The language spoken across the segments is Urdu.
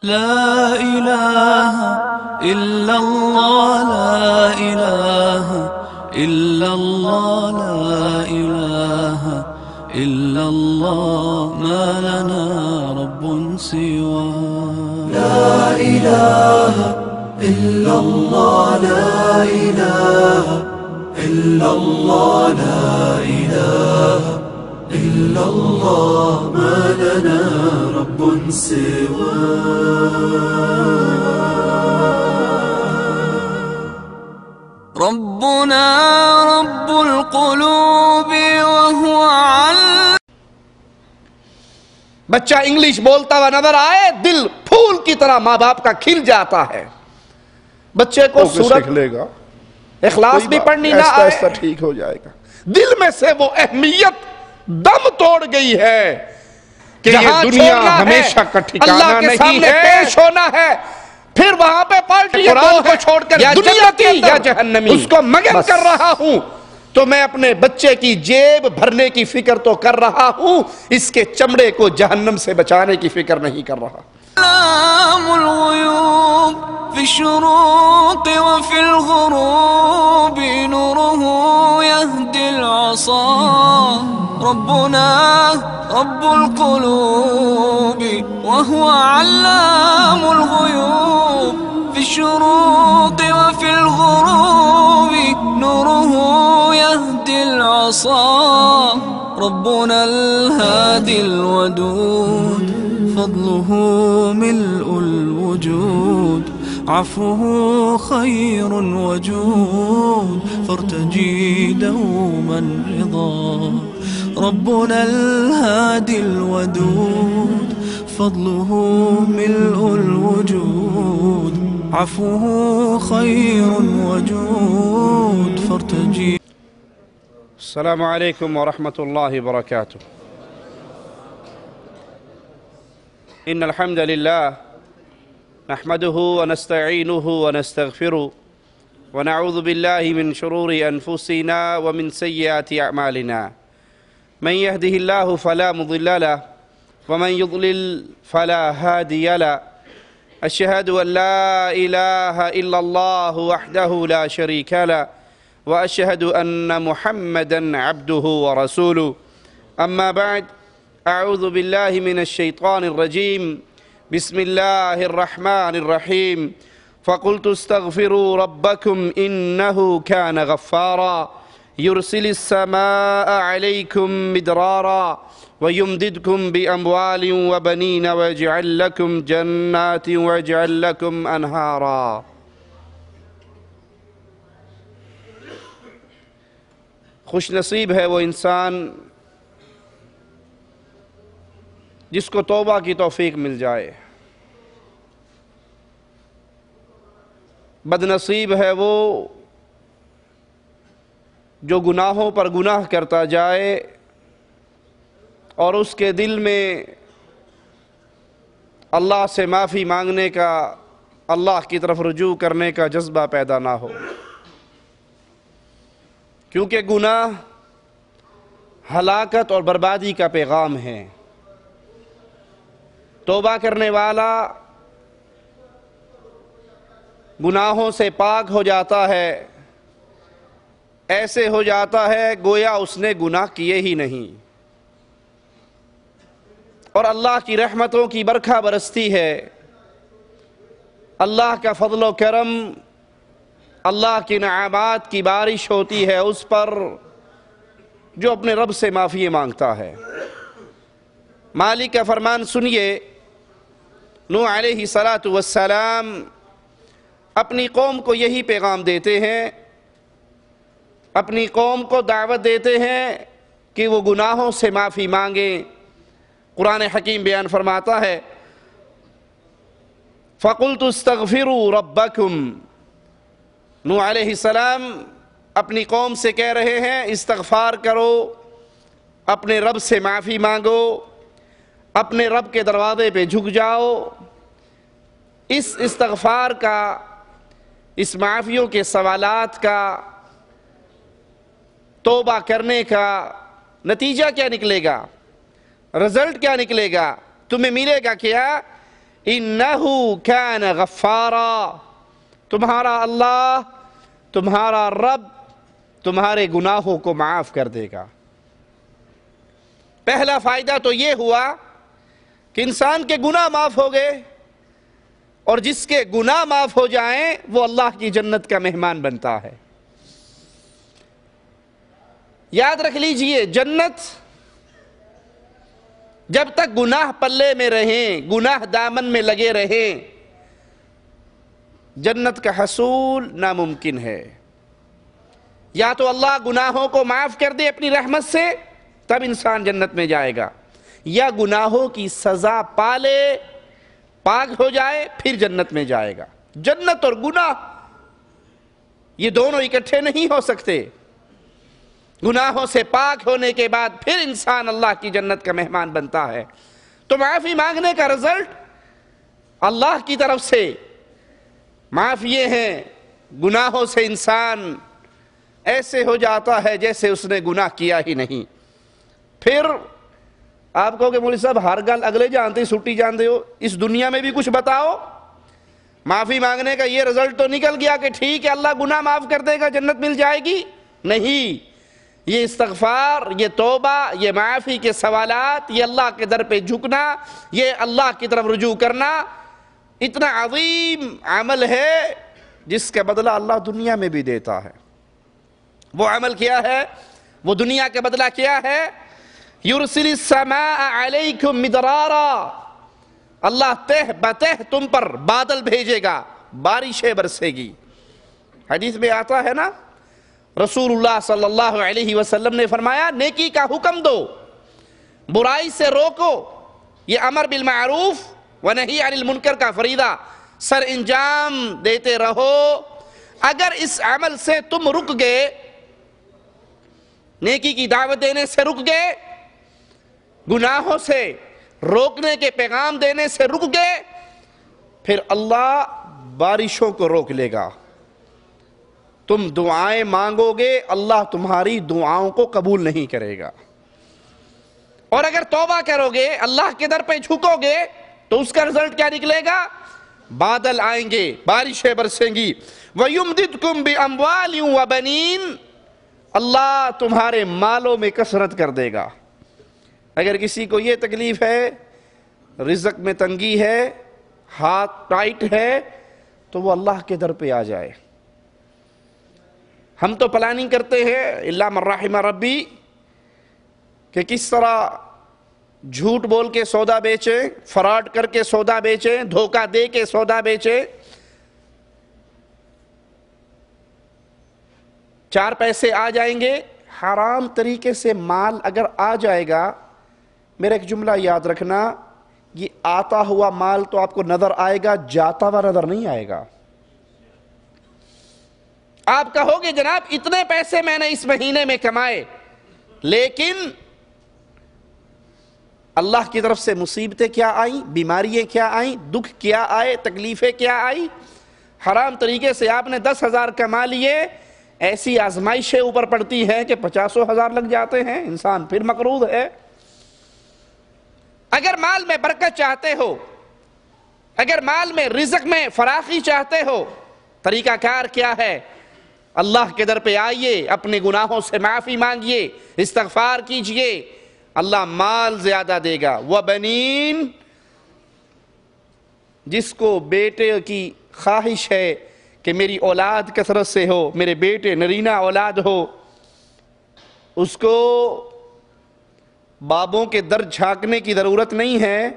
لا إله إلا الله لا إله إلا الله لا إله إلا الله ما لنا رب سواه لا إله إلا الله لا إله إلا الله لا إله إلا الله ما لنا رب سواه ربنا رب القلوب وهو بچہ انگلش بولتا ہوا نظر آئے دل پھول کی طرح ماں باپ کا کھل جاتا ہے. بچے کو سورت سیکھ لے گا، اخلاص بھی پڑھنی نہ آہستہ آئے، آہستہ ٹھیک ہو جائے گا. دل میں سے وہ اہمیت دم توڑ گئی ہے کہ یہ جہاں دنیا چھوڑنا ہے، ہمیشہ کا ٹھکانہ اللہ کے نہیں سامنے ہے، پیش ہونا ہے. پھر وہاں پہ پلٹ قرآن کو چھوڑ کر یا دنیا جنتی کے یا اندر جہنمی، اس کو مگن بس. کر رہا ہوں، تو میں اپنے بچے کی جیب بھرنے کی فکر تو کر رہا ہوں، اس کے چمڑے کو جہنم سے بچانے کی فکر نہیں کر رہا. علام الغيوب في الشروق وفي الغروب نوره يهدي العصا ربنا رب القلوب وهو علام الغيوب في الشروق وفي الغروب نوره يهدي العصا ربنا الهادي الودود فضله ملء الوجود عفوه خير وجود فارتجي دوما رضا ربنا الهادي الودود فضله ملء الوجود عفوه خير وجود فارتجي. السلام عليكم ورحمة الله وبركاته. إن الحمد لله نحمده ونستعينه ونستغفره ونعوذ بالله من شرور أنفسنا ومن سيئات أعمالنا من يهده الله فلا مضل له ومن يضلل فلا هادي له أشهد أن لا إله إلا الله وحده لا شريك له وأشهد أن محمدًا عبده ورسوله أما بعد أعوذ بالله من الشيطان الرجيم بسم الله الرحمن الرحيم فقلت استغفروا ربكم إنه كان غفارا يرسل السماء عليكم مدرارا ويمددكم بأموال وبنين ويجعل لكم جنات ويجعل لكم أنهارا. خوش نصیب ہے وہ انسان جس کو توبہ کی توفیق مل جائے، بد نصیب ہے وہ جو گناہوں پر گناہ کرتا جائے اور اس کے دل میں اللہ سے معافی مانگنے کا، اللہ کی طرف رجوع کرنے کا جذبہ پیدا نہ ہو. کیونکہ گناہ ہلاکت اور بربادی کا پیغام ہے. توبہ کرنے والا گناہوں سے پاک ہو جاتا ہے، ایسے ہو جاتا ہے گویا اس نے گناہ کیے ہی نہیں، اور اللہ کی رحمتوں کی برکھا برستی ہے. اللہ کا فضل و کرم، اللہ کی نعمات کی بارش ہوتی ہے اس پر جو اپنے رب سے معافی مانگتا ہے. مالک کا فرمان سنیے. نوح علیہ السلام اپنی قوم کو یہی پیغام دیتے ہیں، اپنی قوم کو دعوت دیتے ہیں کہ وہ گناہوں سے معافی مانگیں. قرآن حکیم بیان فرماتا ہے فَقُلْتُ اسْتَغْفِرُوا رَبَّكُمْ. نوح علیہ السلام اپنی قوم سے کہہ رہے ہیں استغفار کرو، اپنے رب سے معافی مانگو، اپنے رب کے دروازے پہ جھک جاؤ. اس استغفار کا، اس معافیوں کے سوالات کا، توبہ کرنے کا نتیجہ کیا نکلے گا؟ رزلٹ کیا نکلے گا؟ تمہیں ملے گا کیا انہو کان غفارا، تمہارا اللہ، تمہارا رب تمہارے گناہوں کو معاف کر دے گا۔ پہلا فائدہ تو یہ ہوا کہ انسان کے گناہ معاف ہو گئے، اور جس کے گناہ معاف ہو جائیں وہ اللہ کی جنت کا مہمان بنتا ہے۔ یاد رکھ لیجئے، جنت جب تک گناہ پلے میں رہیں، گناہ دامن میں لگے رہیں، جنت کا حصول ناممکن ہے۔ یا تو اللہ گناہوں کو معاف کر دے اپنی رحمت سے، تب انسان جنت میں جائے گا، یا گناہوں کی سزا پالے، پاک ہو جائے، پھر جنت میں جائے گا۔ جنت اور گناہ یہ دونوں اکٹھے نہیں ہو سکتے۔ گناہوں سے پاک ہونے کے بعد پھر انسان اللہ کی جنت کا مہمان بنتا ہے۔ تو معافی مانگنے کا رزلٹ اللہ کی طرف سے معاف یہ ہے، گناہوں سے انسان ایسے ہو جاتا ہے جیسے اس نے گناہ کیا ہی نہیں۔ پھر آپ کہو کہ مولوی صاحب ہر گل اگلے جانتے سٹی جانتے ہو، اس دنیا میں بھی کچھ بتاؤ۔ معافی مانگنے کا یہ رزلٹ تو نکل گیا کہ ٹھیک ہے اللہ گناہ معاف کر دے گا، جنت مل جائے گی؟ نہیں، یہ استغفار، یہ توبہ، یہ معافی کے سوالات، یہ اللہ کے در پہ جھکنا، یہ اللہ کی طرف رجوع کرنا اتنا عظیم عمل ہے جس کا بدلہ اللہ دنیا میں بھی دیتا ہے۔ وہ عمل کیا ہے؟ وہ دنیا کا بدلہ کیا ہے؟ یرسل السماء علیکم مدرارا، اللہ تہ بتہ تم پر بادل بھیجے گا، بارشیں برسے گی۔ حدیث میں آتا ہے نا، رسول اللہ صلی اللہ علیہ وسلم نے فرمایا نیکی کا حکم دو، برائی سے روکو، یہ امر بالمعروف ونہی عن المنکر کا فریضہ سر انجام دیتے رہو۔ اگر اس عمل سے تم رک گئے، نیکی کی دعوت دینے سے رک گئے، گناہوں سے روکنے کے پیغام دینے سے رک گئے، پھر اللہ بارشوں کو روک لے گا۔ تم دعائیں مانگو گے، اللہ تمہاری دعاؤں کو قبول نہیں کرے گا۔ اور اگر توبہ کرو گے، اللہ کے در پہ جھکو گے، تو اس کا رزلٹ کیا نکلے گا؟ بادل آئیں گے، بارشیں برسیں گی۔ وَيُمْدِدْكُمْ بِأَمْوَالٍ وَبَنِينَ، اللہ تمہارے مالوں میں کثرت کر دے گا۔ اگر کسی کو یہ تکلیف ہے، رزق میں تنگی ہے، ہاتھ ٹائٹ ہے، تو وہ اللہ کے در پہ آ جائے۔ ہم تو پلاننگ کرتے ہیں الا من رحم ربی کہ کس طرح جھوٹ بول کے سودا بیچیں، فراڈ کر کے سودا بیچیں، دھوکہ دے کے سودا بیچیں، 4 پیسے آ جائیں گے۔ حرام طریقے سے مال اگر آ جائے گا، میرا ایک جملہ یاد رکھنا، یہ آتا ہوا مال تو آپ کو نظر آئے گا، جاتا ہوا نظر نہیں آئے گا۔ آپ کہو گے جناب اتنے پیسے میں نے اس مہینے میں کمائے، لیکن اللہ کی طرف سے مصیبتیں کیا آئیں، بیماریاں کیا آئیں، دکھ کیا آئے، تکلیفیں کیا آئی۔ حرام طریقے سے آپ نے 10,000 کما لیے، ایسی آزمائشیں اوپر پڑتی ہیں کہ 50,000 لگ جاتے ہیں، انسان پھر مقروض ہے۔ اگر مال میں برکت چاہتے ہو، اگر مال میں رزق میں فراخی چاہتے ہو، طریقہ کار کیا ہے؟ اللہ کے در پہ آئیے، اپنے گناہوں سے معافی مانگیے، استغفار کیجئے، اللہ مال زیادہ دے گا۔ وَبَنِينَ، جس کو بیٹے کی خواہش ہے کہ میری اولاد کثرت سے ہو، میرے بیٹے نرینہ اولاد ہو، اس کو بابوں کے در جھانکنے کی ضرورت نہیں ہے،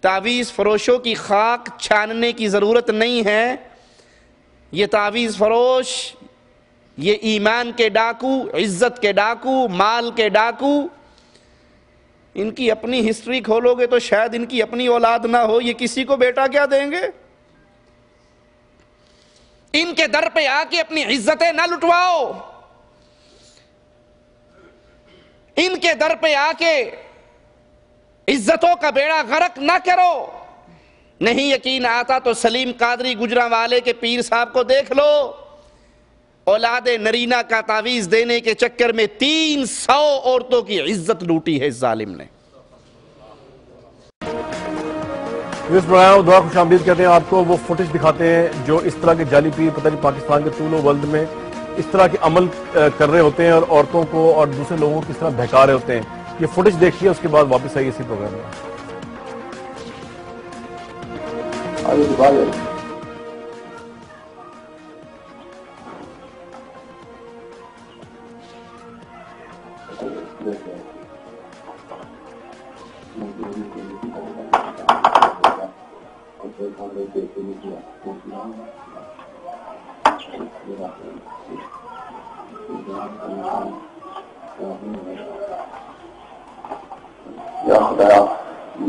تعویذ فروشوں کی خاک چھاننے کی ضرورت نہیں ہے۔ یہ تعویذ فروش، یہ ایمان کے ڈاکو، عزت کے ڈاکو، مال کے ڈاکو، ان کی اپنی ہسٹری کھولو گے تو شاید ان کی اپنی اولاد نہ ہو، یہ کسی کو بیٹا کیا دیں گے؟ ان کے در پہ آ کے اپنی عزتیں نہ لٹواؤ، ان کے در پہ آ کے عزتوں کا بیڑا غرق نہ کرو۔ نہیں یقین آتا تو سلیم قادری گجرانوالے کے پیر صاحب کو دیکھ لو، اولاد نرینہ کا تعویذ دینے کے چکر میں 300 عورتوں کی عزت لوٹی ہے اس ظالم نے۔ اس پروگرام دعا خوش آمدید کہتے ہیں آپ کو. وہ فوٹیج دکھاتے ہیں جو اس طرح کے جعلی پیر پتہ نہیں پاکستان کے طول و ورلڈ میں اس طرح کے عمل کر رہے ہوتے ہیں اور عورتوں کو اور دوسرے لوگوں کو کس طرح بہکا رہے ہوتے ہیں. یہ فوٹیج دیکھیے, اس کے بعد واپس آئیے اسی پروگرام میں. یا خدایا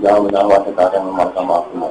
جہاں بنا ہوا سے کہتے ہیں ہمارا معاف کرنا.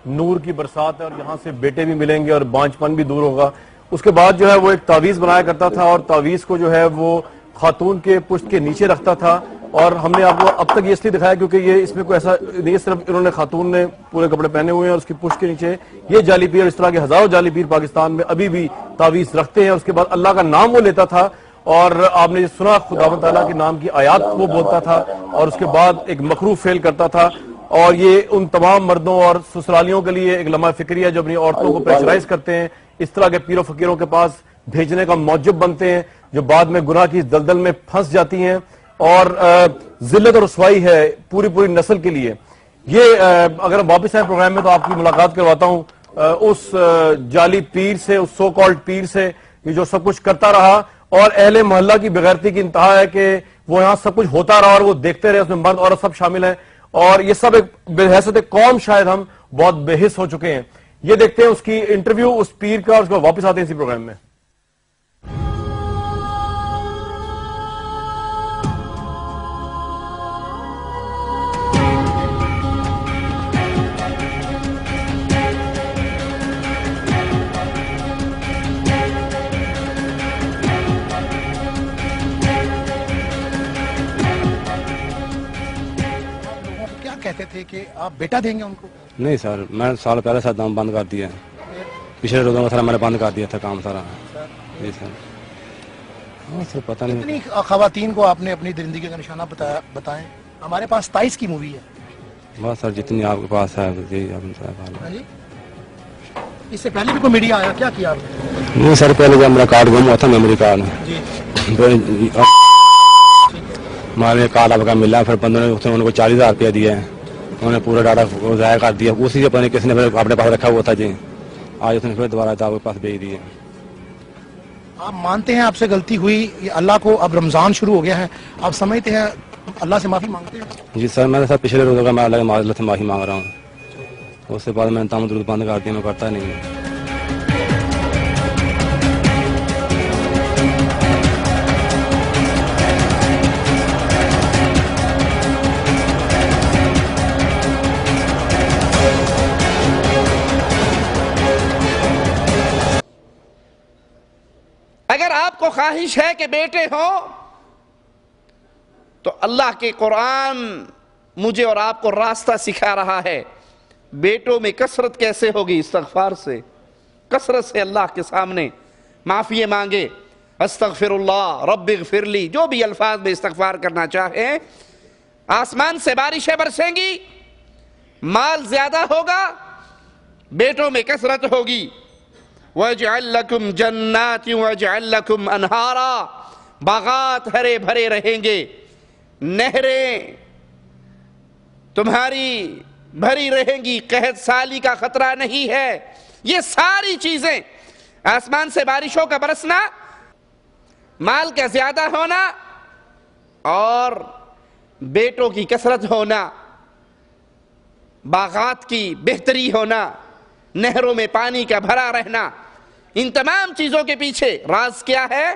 نور کی برسات ہے اور یہاں سے بیٹے بھی ملیں گے اور بانجھ پن بھی دور ہوگا. اس کے بعد جو ہے وہ ایک تعویذ بنایا کرتا تھا اور تعویذ کو جو ہے وہ خاتون کے پشت کے نیچے رکھتا تھا. اور ہم نے آپ کو اب تک یہ اس لیے دکھایا کیونکہ یہ اس میں کوئی ایسا نہیں, صرف انہوں نے خاتون نے پورے کپڑے پہنے ہوئے ہیں اور اس کی پشت کے نیچے یہ جعلی پیر, اس طرح کے ہزاروں جعلی پیر پاکستان میں ابھی بھی تعویذ رکھتے ہیں. اس کے بعد اللہ کا نام وہ لیتا تھا اور آپ نے سنا خداوند تعالیٰ کے نام کی آیات وہ بولتا تھا اور اس کے بعد ایک مکروہ فعل کرتا تھا. اور یہ ان تمام مردوں اور سسرالیوں کے لیے ایک لمحہ فکری ہے جو اپنی عورتوں کو پریشرائز کرتے ہیں, اس طرح کے پیر و فقیروں کے پاس بھیجنے کا موجب بنتے ہیں جو بعد میں گناہ کی دلدل میں پھنس جاتی ہیں اور ذلت اور رسوائی ہے پوری پوری نسل کے لیے. یہ اگر ہم واپس آئیں پروگرام میں تو آپ کی ملاقات کرواتا ہوں اس جعلی پیر سے, اس سو کالڈ پیر سے جو سب کچھ کرتا رہا اور اہل محلہ کی بغیرتی کی انتہا ہے کہ وہ یہاں سب کچھ ہوتا رہا اور وہ دیکھتے رہے. اس میں مرد عورت سب شامل ہیں اور یہ سب ایک بحیثیت قوم شاید ہم بہت بے حس ہو چکے ہیں. یہ دیکھتے ہیں اس کی انٹرویو اس پیر کا اور اس کو واپس آتے ہیں اسی پروگرام میں. کہتے تھے کہ آپ بیٹا دیں گے ان کو؟ نہیں سر, میں سال پہلے سر دام بند کر دیا, پچھلے روزوں کا سر میں نے بند کر دیا تھا کام سارا. جی سر. ہاں سر پتہ نہیں کتنی خواتین کو آپ نے اپنی زندگی کا نشانہ بتائیں؟ ہمارے پاس 27 کی مووی ہے. بس سر جتنی آپ کے پاس ہے اس سے پہلے بھی کوئی میڈیا آیا, کیا کیا آپ نے؟ نہیں سر, پہلے جب میرا کارڈ گم ہوا تھا میموری کارڈ, ہمارے کارڈ آپ کا ملا, پھر بندوں نے ان کو 40,000 روپیہ دیا ہے, انہوں نے پورا ڈاٹا ضائع کر دیا. اسی سے پتہ نہیں کس نے اپنے پاس رکھا ہوا تھا. جی آج اس نے پھر دوبارہ آپ کے پاس بھیج دیے. آپ مانتے ہیں آپ سے غلطی ہوئی, اللہ کو اب رمضان شروع ہو گیا ہے, آپ سمجھتے ہیں اللہ سے معافی مانگتے ہیں؟ جی سر, میں نے سر پچھلے روزوں کا میں اللہ سے معافی مانگ رہا ہوں. اس کے بعد میں نے تمام درود بند کر دیا, میں کرتا نہیں ہوں. اگر آپ کو خواہش ہے کہ بیٹے ہوں تو اللہ کے قرآن مجھے اور آپ کو راستہ سکھا رہا ہے. بیٹوں میں کثرت کیسے ہوگی؟ استغفار سے, کثرت سے اللہ کے سامنے معافی مانگے. استغفر اللہ, رب اغفر لی, جو بھی الفاظ میں استغفار کرنا چاہیں. آسمان سے بارشیں برسیں گی, مال زیادہ ہوگا, بیٹوں میں کثرت ہوگی. وَاجْعَلْ لَكُمْ جَنَّاتٍ وَاجْعَلْ لَكُمْ أَنْهَارًا, باغات ہرے بھرے رہیں گے, نہریں تمہاری بھری رہیں گی, قحط سالی کا خطرہ نہیں ہے. یہ ساری چیزیں, آسمان سے بارشوں کا برسنا, مال کا زیادہ ہونا اور بیٹوں کی کثرت ہونا, باغات کی بہتری ہونا, نہروں میں پانی کا بھرا رہنا, ان تمام چیزوں کے پیچھے راز کیا ہے؟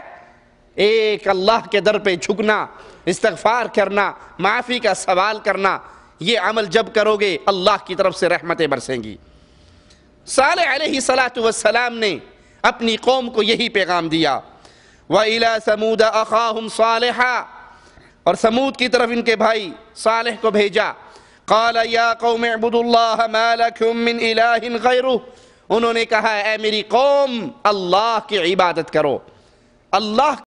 ایک اللہ کے در پہ جھکنا, استغفار کرنا, معافی کا سوال کرنا. یہ عمل جب کرو گے اللہ کی طرف سے رحمتیں برسیں گی. صالح علیہ السلام نے اپنی قوم کو یہی پیغام دیا. وَإِلَى ثَمُودَ أَخَاهُمْ صَالِحًا, اور سمود کی طرف ان کے بھائی صالح کو بھیجا. قال یا قوم اعبدوا اللہ ما لکم من الہ غیرہ, انہوں نے کہا اے میری قوم اللہ کی عبادت کرو, اللہ